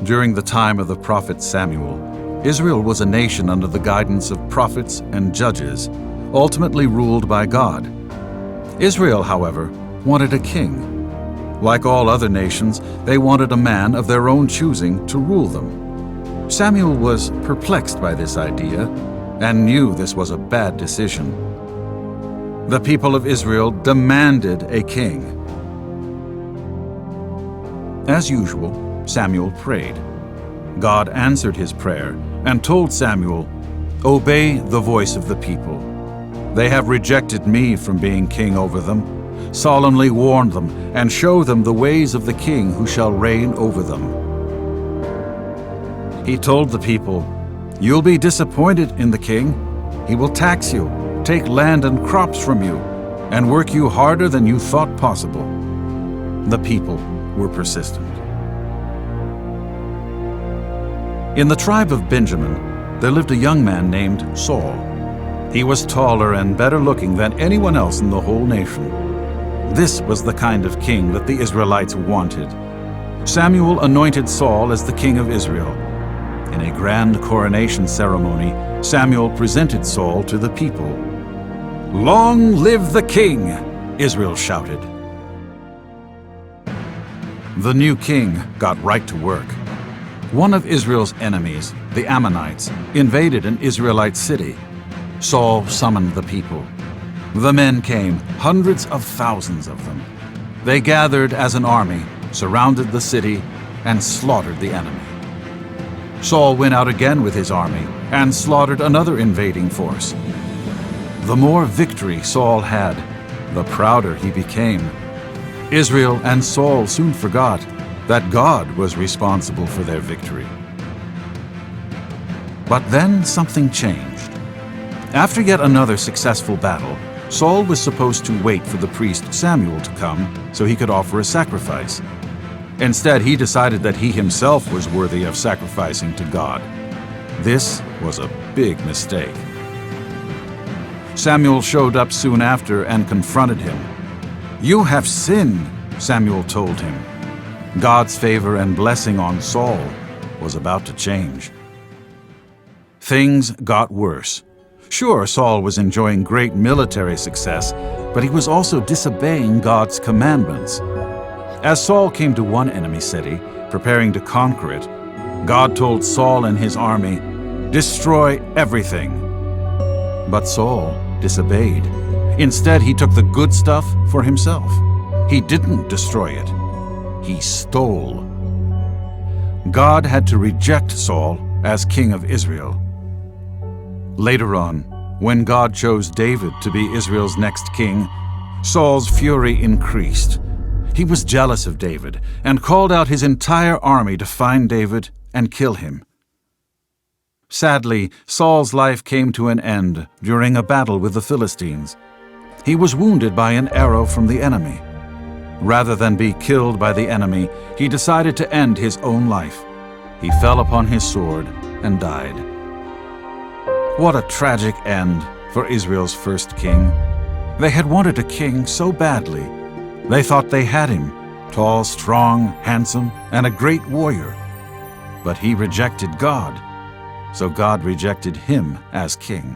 During the time of the prophet Samuel, Israel was a nation under the guidance of prophets and judges, ultimately ruled by God. Israel, however, wanted a king. Like all other nations, they wanted a man of their own choosing to rule them. Samuel was perplexed by this idea and knew this was a bad decision. The people of Israel demanded a king. As usual, Samuel prayed. God answered his prayer and told Samuel, "Obey the voice of the people. They have rejected me from being king over them. Solemnly warn them and show them the ways of the king who shall reign over them." He told the people, "You'll be disappointed in the king. He will tax you, take land and crops from you, and work you harder than you thought possible." The people were persistent. In the tribe of Benjamin, there lived a young man named Saul. He was taller and better looking than anyone else in the whole nation. This was the kind of king that the Israelites wanted. Samuel anointed Saul as the king of Israel. In a grand coronation ceremony, Samuel presented Saul to the people. "Long live the king!" Israel shouted. The new king got right to work. One of Israel's enemies, the Ammonites, invaded an Israelite city. Saul summoned the people. The men came, hundreds of thousands of them. They gathered as an army, surrounded the city, and slaughtered the enemy. Saul went out again with his army and slaughtered another invading force. The more victory Saul had, the prouder he became. Israel and Saul soon forgot that God was responsible for their victory. But then something changed. After yet another successful battle, Saul was supposed to wait for the priest Samuel to come so he could offer a sacrifice. Instead, he decided that he himself was worthy of sacrificing to God. This was a big mistake. Samuel showed up soon after and confronted him. "You have sinned," Samuel told him. God's favor and blessing on Saul was about to change. Things got worse. Sure, Saul was enjoying great military success, but he was also disobeying God's commandments. As Saul came to one enemy city, preparing to conquer it, God told Saul and his army, "Destroy everything." But Saul disobeyed. Instead, he took the good stuff for himself. He didn't destroy it. He stole. God had to reject Saul as king of Israel. Later on, when God chose David to be Israel's next king, Saul's fury increased. He was jealous of David and called out his entire army to find David and kill him. Sadly, Saul's life came to an end during a battle with the Philistines. He was wounded by an arrow from the enemy. Rather than be killed by the enemy, he decided to end his own life. He fell upon his sword and died. What a tragic end for Israel's first king. They had wanted a king so badly. They thought they had him, tall, strong, handsome, and a great warrior. But he rejected God, so God rejected him as king.